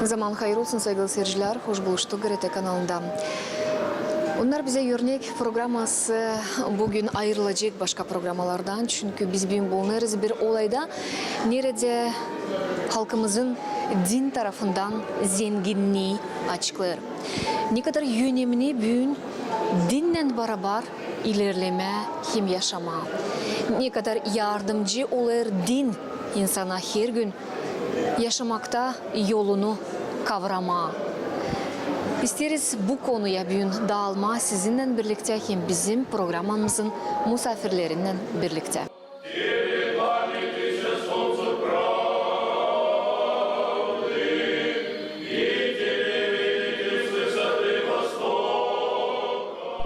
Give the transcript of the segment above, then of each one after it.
Zaman hayır olsun sevgili seyirciler, hoş buluştuk GRT kanalında. Onlar bize örnek programması bugün ayrılacak başka programalardan. Çünkü biz bugün bulunuruz bir olayda nerede halkımızın din tarafından zenginliği açıklar. Ne kadar önemli bugün dinle beraber ilerleme hem yaşama. Ne kadar yardımcı olur din insana her gün yaşamakta yolunu kavrama. İsteriz bu konuya bugün dağılma sizinle birlikte hem bizim programımızın misafirlerinden birlikte.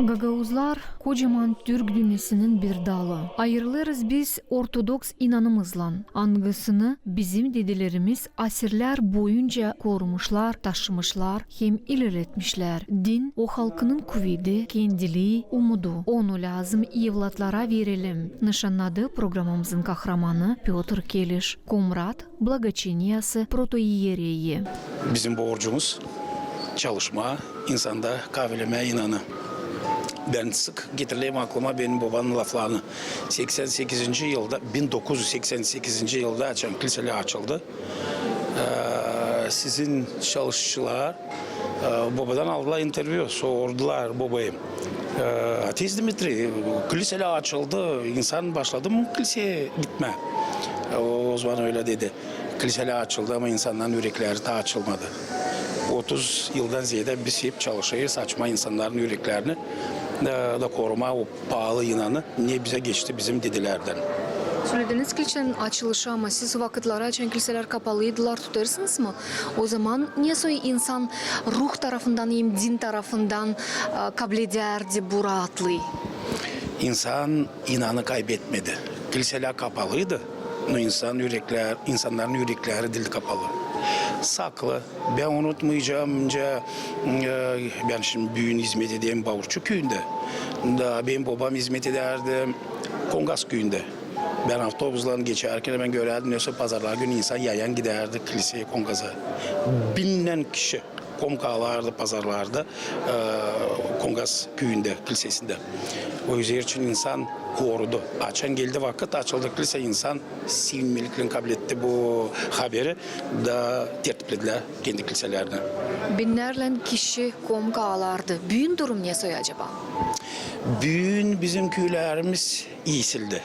Gagauzlar kocaman Türk dünyasının bir dalı. Ayrılırız biz Ortodoks inanımızla. Angısını bizim dedelerimiz asırlar boyunca korumuşlar, taşımışlar, hem ilerletmişler. Din o halkının kuvveti, kendiliği, umudu. Onu lazım evlatlara verelim. Nişanladı programımızın kahramanı Piotr Keliş, Komrat Благочиниясы protoiyereyi. Bizim borcumuz çalışma, insanda kavileme inanı. Ben sık getireyim aklıma benim babanın laflarını. 1988 yılda açan kiliseler açıldı. Sizin çalışçılar babadan aldılar interview, sordular babayı. Ateist Dimitri, kiliseler açıldı, insan başladı mı kiliseye gitme? O zaman öyle dedi. Kiliseler açıldı ama insanların yürekleri de açılmadı. 30 yıldan ziyade biz hep çalışıyoruz, açma insanların yüreklerini da koruma, o pahalı inanı niye bize geçti bizim dedelerden. Söylediniz kilisenin açılışı ama siz vakitleri açan kiliseler kapalıydılar, tutarsınız mı? O zaman niye insan ruh tarafından, din tarafından kabul ederdi bu rahatlığı? İnsan inanı kaybetmedi. Kiliseler kapalıydı. İnsanların yürekleri dili kapalı. Saklı. Ben unutmayacağım. Ben şimdi büyüğün hizmet edeyim Bavurçu köyünde. Benim babam hizmet ederdi Kongas köyünde. Ben avtobuslarını geçerken hemen görerdim. Yoksa pazarlar günü insan yayan giderdi kiliseye, Kongas'a. Binlen kişi komkalardı pazarlarda Kongas köyünde, kilisesinde. O yüzden için insan korudu. Açan geldi vakit açıldı kilise, insan sevinmelikle kabul etti bu haberi da tertiplediler kendi kiliselerine. Binlerle kişi komkalardı. Büyün durum ne soy acaba? Büyün bizim köylerimiz iyisildi.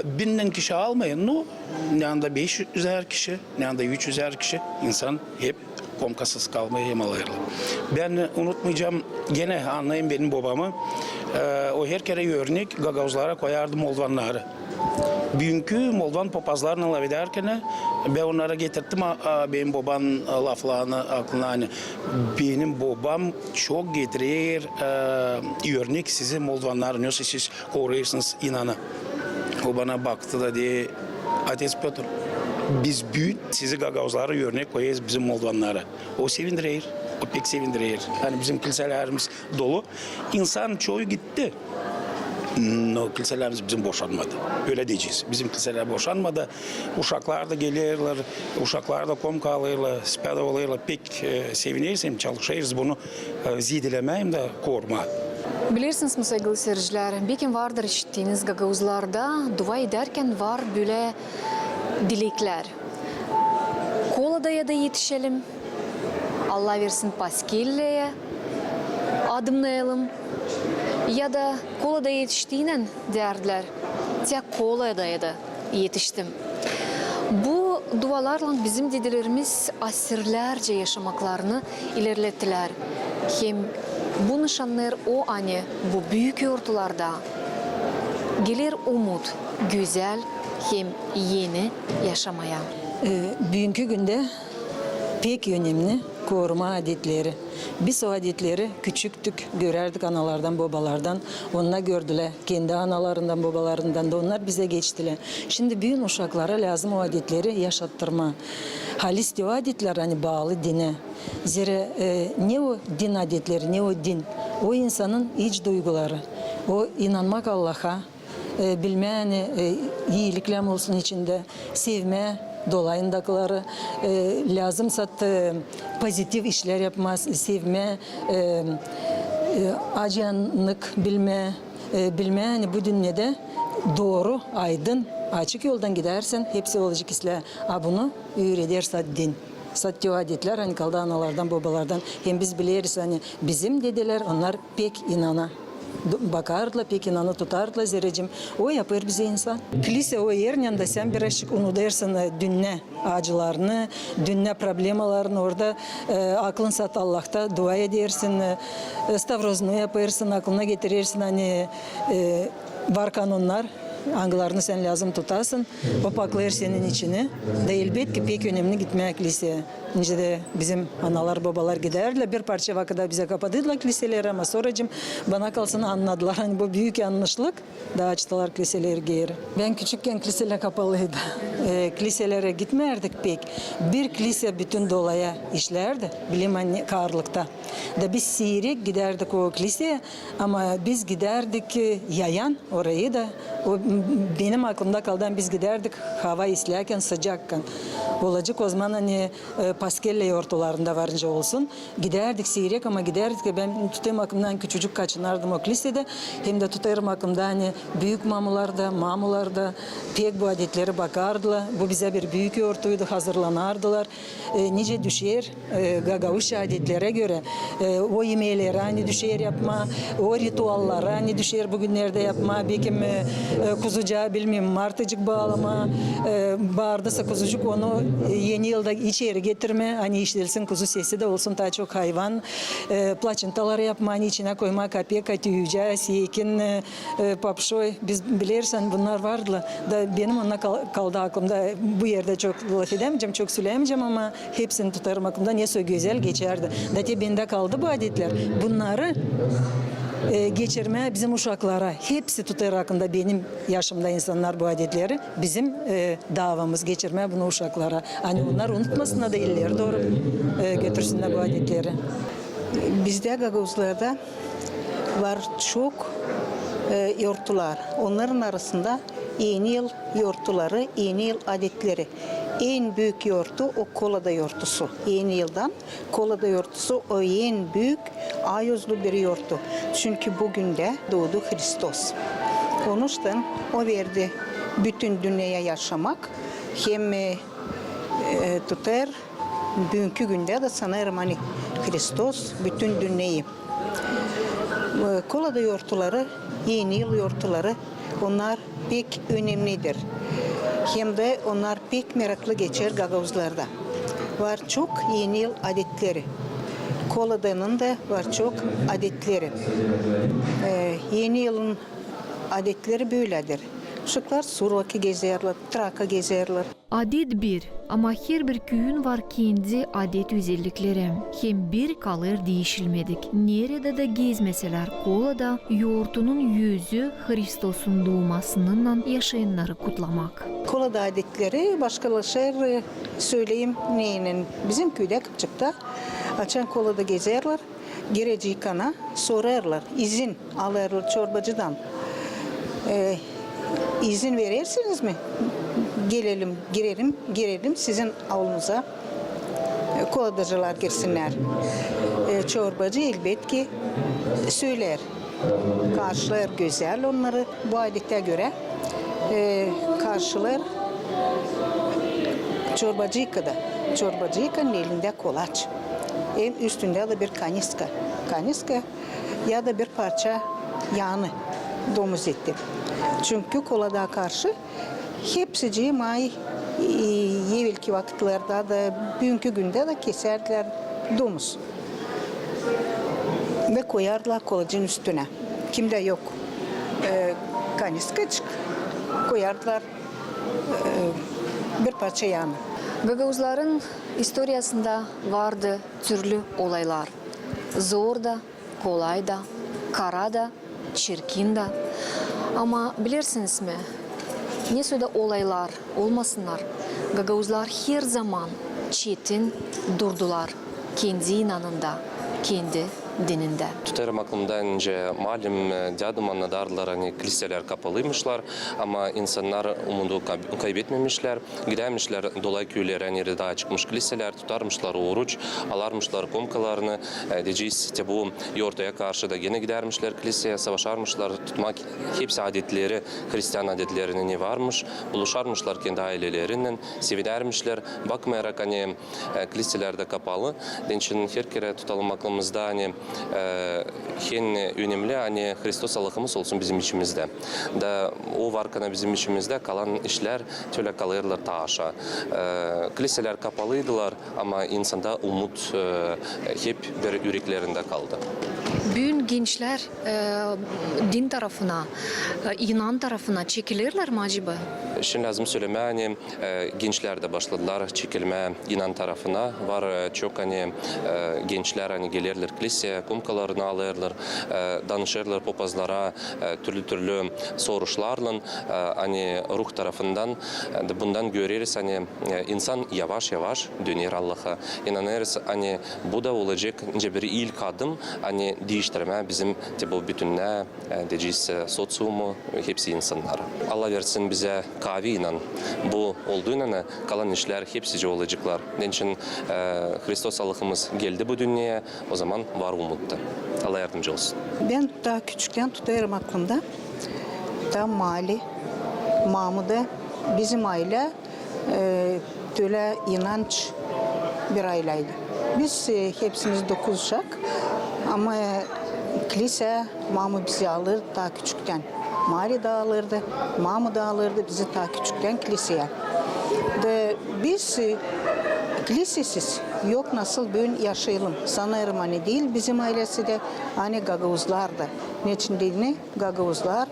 Binden kişi almayın. Ne anda 500'er kişi, ne anda 300'er kişi insan hep komkasız kalmayı hem alırlar. Ben unutmayacağım, gene anlayın benim babamı. O her kere örnek Gagauzlara koyardı Moldanları. Bugünkü Moldan papazlarını laf ederken ben onlara getirdim benim babanın laflarını aklına. Hani benim babam çok getirir örnek sizi Moldanları nasıl siz koruyorsunuz inanı. O bana baktı da diye Ateş Piotr, biz büyük sizi Gagauzlara örnek koyuyoruz bizim Moldanlara. O sevindirir. O pek sevindirir. Yani bizim kiliselerimiz dolu. İnsan çoğu gitti. No, kiliselerimiz bizim boşanmadı. Öyle diyeceğiz. Bizim kiliseler boşanmadı. Uşaklar da gelirler. Uşaklar da komka alırlar. Speda alırlar. Pek sevinirsem çalışırız bunu zidilemeyim de koruma. Bilirsiniz mi sevgili seyirciler? Belki vardır işittiğiniz Gagauzlarda dua ederken var böyle dilekler. Koladaya da yetişelim. Allah versin paskilleye adımlayalım. Ya da kolada yetiştiğinden derdiler. Tek kolada da yetiştim. Bu dualarla bizim dedelerimiz asırlarca yaşamaklarını ilerlettiler. Hem bu nişanlar o anı bu büyük yurtlarda gelir umut, güzel hem yeni yaşamaya. Bugünkü günde pek önemli koruma adetleri. Biz o adetleri küçüktük, görerdik analardan, babalardan. Onlar gördüler. Kendi analarından, babalarından da onlar bize geçtiler. Şimdi büyük uşaklara lazım o adetleri yaşattırma. Halis diyor adetler hani bağlı dine. Zira ne o din adetleri, ne o din. O insanın iç duyguları. O inanmak Allah'a, bilme hani iyilikler olsun içinde, sevme, dolayındakileri lazımsa pozitif işler yapmaz, sevme, acıyanlık bilme hani bu dünyada doğru, aydın, açık yoldan gidersen hepsi olacak isle. Bunu öğretirse din. Satyo adetler hani kaldı analardan, babalardan. Hem biz biliriz hani bizim dedeler onlar pek inana. Bakardılar, pek inanı tutardılar zerrecim. O yapar bize insan. Kilise o yerinde sen birazcık unutursun dünya acılarını, dünya problemalarını orada aklın sat Allah'ta dua edersin, stavrozunu yaparsın, aklına getirirsin hani var kanunlar. Hangilerini sen lazım tutasın, o paklar senin içine. Da elbette pek önemli gitmeye kiliseye. Önce de bizim analar babalar giderler, bir parça vakitte bize kapatırlar kiliseleri ama sonracığım bana kalsın anladılar. Hani bu büyük yanlışlık, daha açtılar kiliseleri geri. Ben küçükken kiliseler kapalıydı. Kiliselere gitmerdik pek. Bir kilise bütün dolaya işlerdi, bilim hani karlıkta. Da biz seyirek giderdik o kiliseye ama biz giderdik yayan orayı da. O benim aklımda kaldı. Biz giderdik hava islerken sıcakken. Olacak o zaman hani Paskelle yortularında varınca olsun. Giderdik seyrek ama giderdik ki ben tutayım aklımdan küçücük kaçınardım o kilisede. Hem de tutarım aklımda hani büyük mamularda pek bu adetleri bakardılar. Bu bize bir büyük yortuydu, hazırlanardılar. Nice düşer Gagavuş adetlere göre o yemeğleri hani düşer yapma, o ritualları hani düşer bugünlerde yapma. Bekim kuzucağı bilmiyorum martıcık bağlama, bağırdıysa kuzucuk onu yeni yılda içeri getirme, hani işlensin kuzu sesi de olsun daha çok hayvan, plaçıntalar yapma, hani içine koyma kapya, katıyuca, siyekin, papşoy, biz bilirsen bunlar vardı da benim onunla kaldı aklımda, bu yerde çok laf edemeyeceğim, çok söyleyemeyeceğim ama hepsini tutarım aklımda, ne güzel geçerdi. Da bende kaldı bu adetler, bunları geçirmeye bizim uşaklara hepsi tutar hakkında benim yaşımda insanlar bu adetleri bizim davamız geçirmeye bunu uşaklara. Hani onlar unutmasınlar da illeri doğru götürsünler bu adetleri. Bizde Gagavuzlarda var çok yortular. Onların arasında yeni yıl yortuları, yeni yıl adetleri. En büyük yortu o Kolada yortusu. Yeni yıldan Kolada yortusu o en büyük ayozlu bir yortu. Çünkü bugün de doğdu Hristos. Onun için o verdi bütün dünyaya yaşamak. Hem tutar bugünkü günde de sanırım hani Hristos bütün dünyayı. Kolada yortuları, yeni yıl yortuları onlar pek önemlidir. Hem de onlar pek meraklı geçer Gagavuzlarda. Var çok yeni yıl adetleri. Kolada'nın da var çok adetleri. Yeni yılın adetleri böyledir. Uşaklar Survak'ı gezerler, Trak'a gezerler. Adet bir ama her bir köyün var kendi adet özellikleri. Hem bir kalır değişilmedik. Nerede de gezmeseler Kola'da yoğurtunun yüzü Hristos'un doğmasının yaşayanları kutlamak. Kolada adetleri başkalaşır söyleyeyim neyinin. Bizim köyde Kıpçık'ta açan Kolada gezerler. Gireceği kana sorarlar. İzin alırlar çorbacıdan. İzin verirsiniz mi? Girelim sizin avlunuza. Koladacılar girsinler. Çorbacı elbet ki söyler. Karşılar güzel onları bu adete göre. Karşılar çorbacı yıkadı. Çorbacı yıkanın elinde kolaç. En üstünde de bir kaniska. Kaniska ya da bir parça yağını domuz eti. Çünkü kolada karşı hepsi may evvelki vakitlerde de bugünkü günde de keserdiler domuz. Ve koyarlar kolacın üstüne. Kimde yok kaniskacık koyardılar bir parça yağını. Gagavuzların historiasında vardı türlü olaylar. Zor da, kolay da, kara da, çirkin de. Ama bilirsiniz mi? Ne söyle olaylar olmasınlar. Gagavuzlar her zaman çetin durdular. Kendi inanında, kendi dininde. Tutarım aklımda önce malum diadım anladarlar hani kiliseler kapalıymışlar ama insanlar umudu kaybetmemişler. Gidermişler dolay köylere hani daha çıkmış kiliseler tutarmışlar oruç, alarmışlar komkalarını. Diyeceğiz bu yortaya karşı da gene gidermişler kiliseye savaşarmışlar tutmak hepsi adetleri Hristiyan adetlerine ne varmış buluşarmışlar kendi ailelerinden sevidermişler bakmayarak hani kiliselerde kapalı. Onun için her kere tutalım aklımızda hani en önemli hani Hristos Allah'ımız olsun bizim içimizde. Da o varken bizim içimizde kalan işler şöyle kalırlar taşa. Kiliseler kapalıydılar ama insanda umut hep bir yüreklerinde kaldı. Bugün gençler din tarafına, inan tarafına çekilirler mi acaba? Şimdi lazım söyleme hani gençler de başladılar çekilme inan tarafına var çok hani gençler hani gelirler kiliseye kumkalarını alırlar danışırlar papazlara türlü soruşlarla hani ruh tarafından bundan görürüz hani insan yavaş yavaş döner Allah'a inanırız hani bu da olacak bir ilk adım hani değiştirme bizim bu bütünle diyeceğiz sosyumu hepsi insanlar. Allah versin bize kavi inan. Bu olduğuna kalan işler hepsice olacaklar. Onun için Hristos Allah'ımız geldi bu dünyaya o zaman var umutta. Allah yardımcı olsun. Ben daha küçükten tutarım aklımda. Da Mali, Mahmud'a bizim aile böyle inanç bir aileydi. Biz hepsimiz 9 uşak ama kilise Mahmud bizi alır daha küçükten. Mali de alırdı, Mahmud da alırdı bizi daha küçükten kiliseye. De biz kilisesiz yok nasıl bugün yaşayalım. Sanırım hani değil bizim ailesi de hani Gagavuzlardı. Ne için değil ne? Gagavuzlar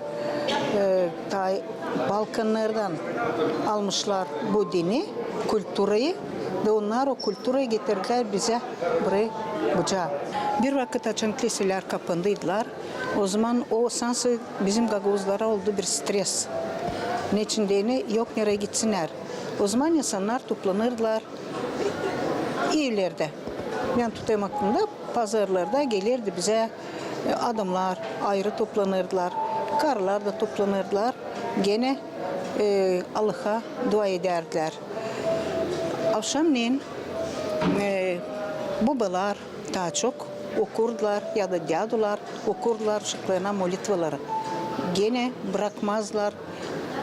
Balkanlardan almışlar bu dini, kültürü ve onlar o kültürü getirdiler bize buraya bucağa. Bir vakit açan kiliseler kapandıydılar. O zaman o sansı bizim Gagavuzlara oldu bir stres. Ne için değil ne? Yok nereye gitsinler. O zaman insanlar toplanırlar evlerde. Ben tutayım aklımda pazarlarda gelirdi bize adamlar ayrı toplanırdılar. Karılar da toplanırdılar. Gene Allah'a dua ederdiler. Akşamleyin babalar daha çok okurdular ya da dadılar okurdular uşaklarına molitvaları. Gene bırakmazlar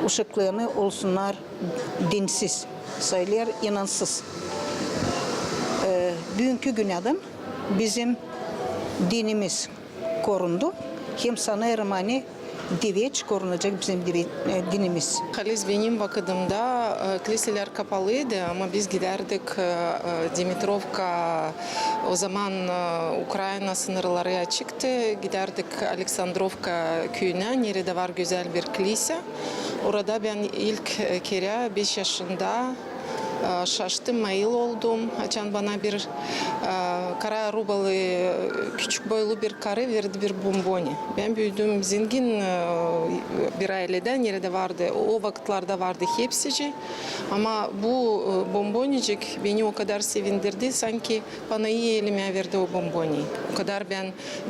uşaklarını olsunlar dinsiz, sayılar inansız. Bugünkü günahdan bizim dinimiz korundu. Hem sanırım hani diveç korunacak bizim dinimiz. Halis benim vakıdımda kiliseler kapalıydı ama biz giderdik Dimitrovka o zaman Ukrayna sınırları açıktı. Giderdik Aleksandrovka köyüne, nerede var güzel bir kilise. Orada ben ilk kere 5 yaşında şaştım, mail oldum. Açan bana bir kara rubalı, küçük boylu bir karı verdi bir bomboni. Ben büyüdüm zengin bir aileden, nerede vardı, o vakitlerde vardı hepsici. Ama bu bombonicik beni o kadar sevindirdi, sanki bana iyi elime verdi o bomboni. O kadar ben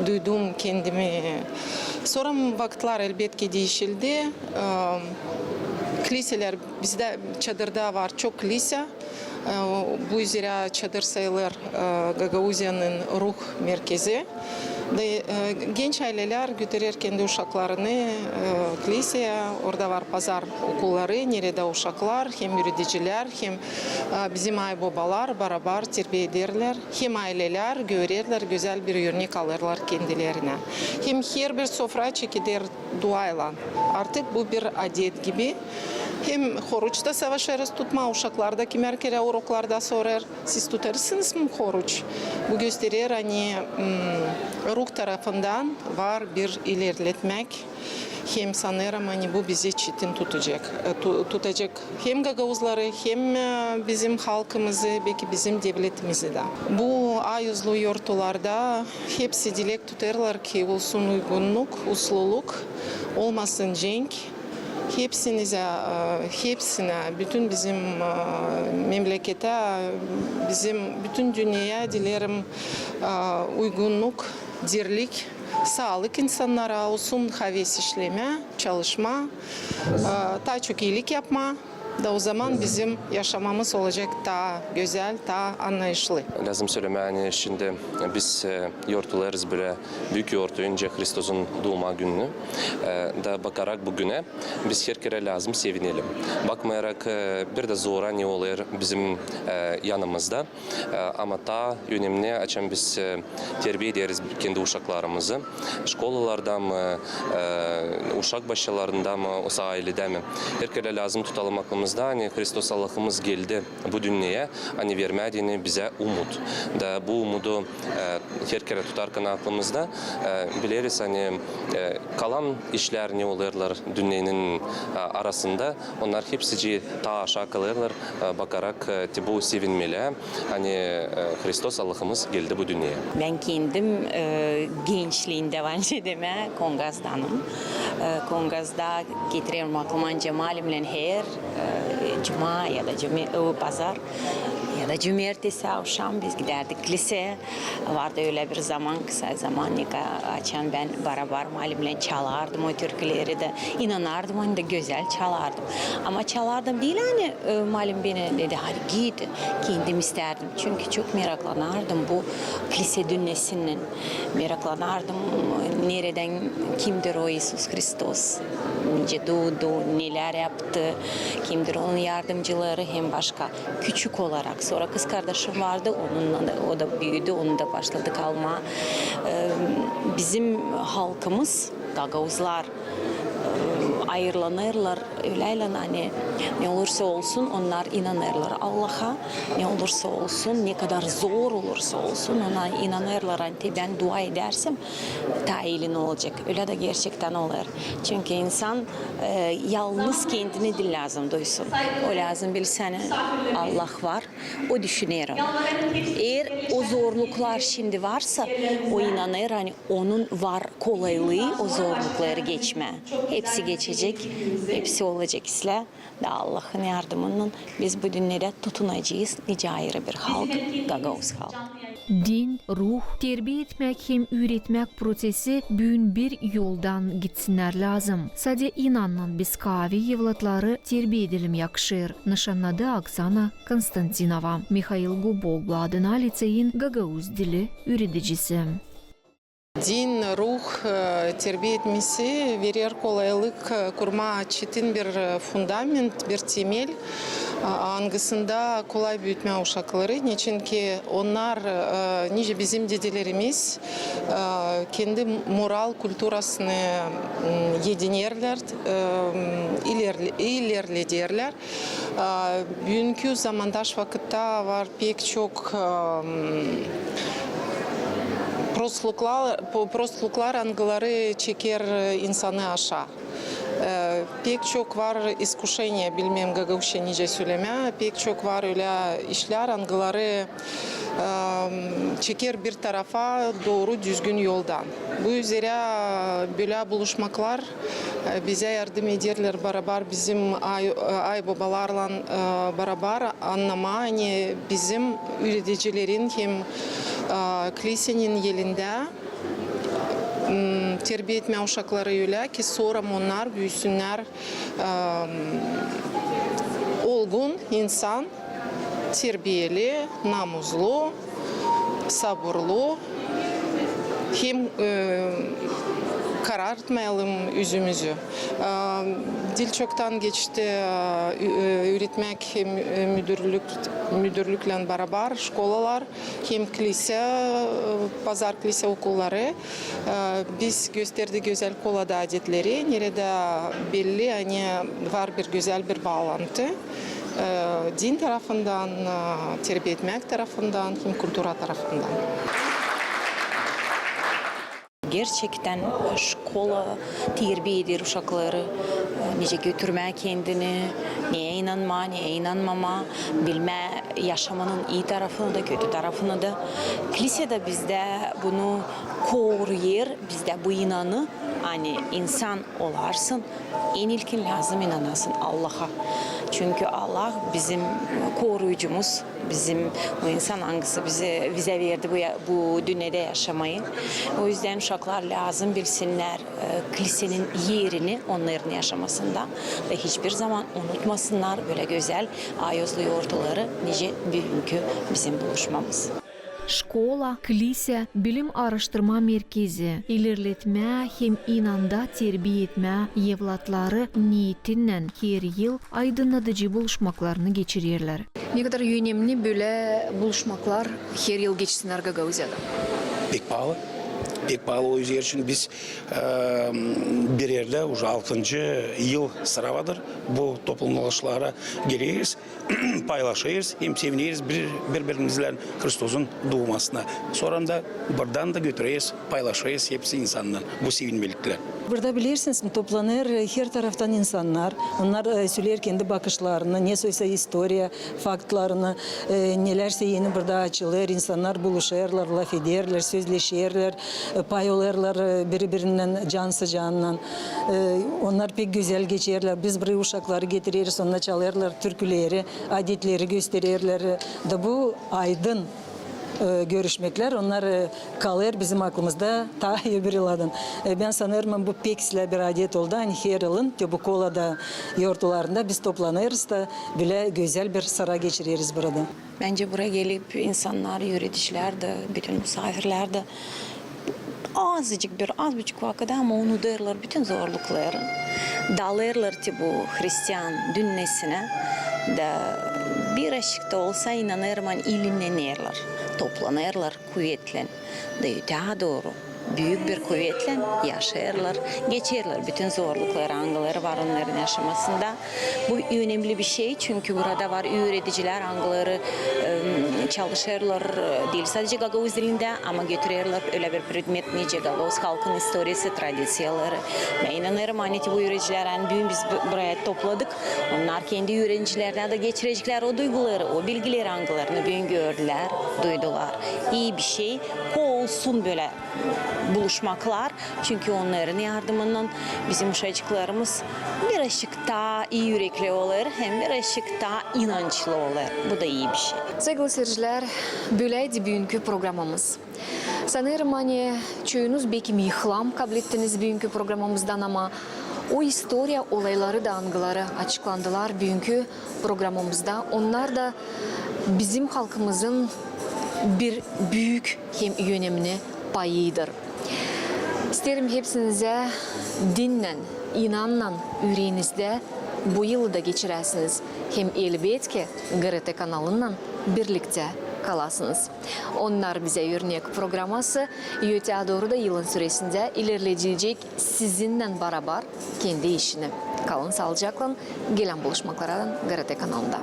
duydum kendimi. Sonra vakitler elbette değişildi. Kiliseler bizde çadırda var çok kilise. Bu üzere çadır sayılır Gagauzya'nın ruh merkezi. Genç aileler götürür kendi uşaklarını kiliseye. Orada var pazar okulları, nerede uşaklar, hem yöneticiler, hem bizim babalar beraber terbiye ederler. Hem aileler görürler, güzel bir örnek alırlar kendilerine. Hem her bir sofra çekilir duayla. Artık bu bir adet gibi. Hem horuçta savaşırız tutma, uşaklarda kimer kere uroklarda sorar, siz tutarsınız mı horuç? Bu gösterir hani ruh tarafından var bir ilerletmek. Hem sanırım hani bu bizi çetin tutacak. Hem Gagavuzları hem bizim halkımızı, belki bizim devletimizi de. Bu ayızlı yurtlarda hepsi dilek tutarlar ki olsun uygunluk, usluluk, olmasın cenk. Hepsine, bütün bizim memlekete, bizim bütün dünyaya dilerim uygunluk, dirlik, sağlık insanlara olsun, haves işleme, çalışma, daha çok iyilik yapma. Da o zaman bizim yaşamamız olacak daha güzel, daha anlayışlı. Lazım söylemeye şimdi biz yortularız böyle büyük yortu önce Hristus'un doğma gününü da bakarak bugüne biz her kere lazım sevinelim. Bakmayarak bir de zora ne olur bizim yanımızda ama daha önemli açan biz terbiye ederiz kendi uşaklarımızı. Şkolalarda mı, uşak başlarında mı, o ailede mi? Her kere lazım tutalım aklımızda. Hani Hristos Allah'ımız geldi bu dünyaya, hani vermediğini bize umut. Da bu umudu her kere tutarken aklımızda biliriz hani kalan işler ne olurlar dünyanın arasında onlar hepsi daha aşağı kalırlar bakarak bu sevinmeli. Hani Hristos Allah'ımız geldi bu dünyaya. Ben kendim gençliğinde bence deme Kongaz'danım. Kongaz'da getiriyorum aklıma cemalimle her cuma ya da pazar ya da cumartesi akşam biz giderdik liseye. Vardı öyle bir zaman, kısa zaman açan ben beraber malimle çalardım o türküleri de. İnanardım hani de güzel çalardım. Ama çalardım değil hani malim beni dedi hadi git. Kendim isterdim. Çünkü çok meraklanardım bu kilise dünyasının. Meraklanardım nereden kimdir o İsus Hristos. Nice doğdu, neler yaptı, kimdir onun yardımcıları hem başka küçük olarak. Sonra kız kardeşim vardı, o da büyüdü, onu da başladı kalma. Bizim halkımız, Gagavuzlar ayrılanırlar, öyle hani ne olursa olsun onlar inanırlar Allah'a. Ne olursa olsun, ne kadar zor olursa olsun ona inanırlar. Hani ben dua edersem daha iyi olacak. Öyle de gerçekten olur. Çünkü insan yalnız kendini de lazım duysun. O lazım bilsene Allah var. O düşünür onu. Eğer o zorluklar şimdi varsa o inanır hani onun var kolaylığı o zorlukları geçme. Hepsi geçecek. Hepsi olacak isle de Allah'ın yardımının biz bu dünyada tutunacağız. Nice ayrı bir halk, Gagavuz halk. Din, ruh, terbiye etmek hem üretmek prosesi bugün bir yoldan gitsinler lazım. Sadece inanan biz kavi evlatları terbiye edelim yakışır. Nişanladı Oksana Konstantinova. Mikhail Guboglu adına liseyin Gagavuz dili üreticisi. Din, ruh terbiye etmesi verir kolaylık kurma çetin bir fundament, bir temel. Hangisinde kolay büyütme uşakları. Niçin ki onlar, nice bizim dedelerimiz kendi moral kültürasını yedinirler, ilerlederler. Bugünkü zamandaş vakitte var pek çok prostluklar angıları çeker insanı aşağı. Pek çok var iskuşenya, bilmem Gagavuzca nice söyleme, pek çok var öyle işler angıları çeker bir tarafa doğru düzgün yoldan. Bu üzere böyle buluşmaklar bize yardım ederler beraber bizim ay babalarla beraber anlama hani bizim üreticilerin hem kilisenin yerinde terbiye etme uşakları öyle ki sonra onlar büyüsünler olgun insan, terbiyeli, namuslu, sabırlı hem karartmayalım yüzümüzü. Dil çoktan geçti üretmek hem müdürlükle beraber şkolalar hem kilise, pazar kilise okulları. Biz gösterdik güzel kolada adetleri. Nerede belli hani var bir güzel bir bağlantı. Din tarafından, terbiye etmek tarafından hem kültür tarafından. Gerçekten şkola terbiye eder uşakları, nice götürme kendini, neye inanma, neye inanmama, bilme yaşamanın iyi tarafını da kötü tarafını da. Kilisede bizde bunu koruyur, bizde bu inanı, hani insan olarsın, en ilkin lazım inanasın Allah'a. Çünkü Allah bizim koruyucumuz, bizim o insan hangisi bize verdi bu dünyada yaşamayı. O yüzden uşaklar lazım bilsinler kilisenin yerini onların yaşamasında ve hiçbir zaman unutmasınlar böyle güzel ayozlu yoğurtları nice bugünkü bizim buluşmamız. Школа, kilise, bilim araştırma merkezi, ilerletme hem inanda terbiye etme evlatları niyetinden her yıl aydınlatıcı buluşmaklarını geçirirler. Ne kadar önemli böyle buluşmaklar her yıl geçsinler Gagauziyada. Pek pahalı. Pek pahalı o yüzden için biz bir yerde уже 6. yıl sıravadır bu toplumlaşmalara geliyoruz, paylaşıyoruz, hem seviniyoruz birbirimizle Kristos'un doğmasına. Sonra da buradan da götürüyoruz, paylaşıyoruz hepsi insanlar bu sevinmelikler. Burada bilirsiniz toplanır her taraftan insanlar. Onlar söyler kendi bakışlarını, ne söylese historia, faktlarını, nelerse yeni burada açılır. İnsanlar buluşurlar, laf ederler, sözleşirler, payolurlar birbirinden can sıcağından. Onlar pek güzel geçerler. Biz buraya uşakları getiririz, onunla çalarlar türküleri, adetleri gösterirler. Da bu aydın görüşmekler, onlar kalır bizim aklımızda ta öbür yıllardan. Ben sanırım bu peksle bir adet oldu. Hani her yılın bu kolada yurtlarında biz toplanırız da böyle güzel bir sıra geçiririz burada. Bence buraya gelip insanlar, yöneticiler de, bütün misafirler de az buçuk vakıda ama unuturlar bütün zorlukları. Dalırlar ki bu Hristiyan dünnesine de bir aşıkta olsa inanırım ilimlenirler, toplanırlar kuvvetle. Daha doğru büyük bir kuvvetle yaşarlar, geçerler bütün zorlukları, angıları var onların yaşamasında. Bu önemli bir şey çünkü burada var öğreticiler, angıları çalışırlar değil sadece Gagavuz dilinde ama götürürler öyle bir predmet nice Gagavuz halkın historisi, tradisiyaları. Ben inanırım bu öğreticiler bugün biz buraya topladık. Onlar kendi öğrencilerine de geçirecekler o duyguları, o bilgileri, angılarını bugün gördüler, duydular. İyi bir şey. Olsun böyle buluşmaklar. Çünkü onların yardımından bizim uşacıklarımız birazcık daha iyi yürekli olur, hem birazcık daha inançlı olur. Bu da iyi bir şey. Sevgili seyirciler, böyleydi bugünkü programımız. Sanırım çoğunuz belki mihlam kabul ettiniz bugünkü programımızdan ama o historia olayları da angıları açıklandılar bugünkü programımızda. Onlar da bizim halkımızın bir büyük hem önemli payıdır. İsterim hepsinize dinle, inanla yüreğinizde bu yılı da geçiresiniz. Hem elbette GRT kanalından birlikte kalasınız. Onlar bize örnek programması yöte doğru da yılın süresinde ilerleyecek sizinle beraber kendi işini. Kalın sağlıcakla, gelen buluşmalardan GRT kanalında.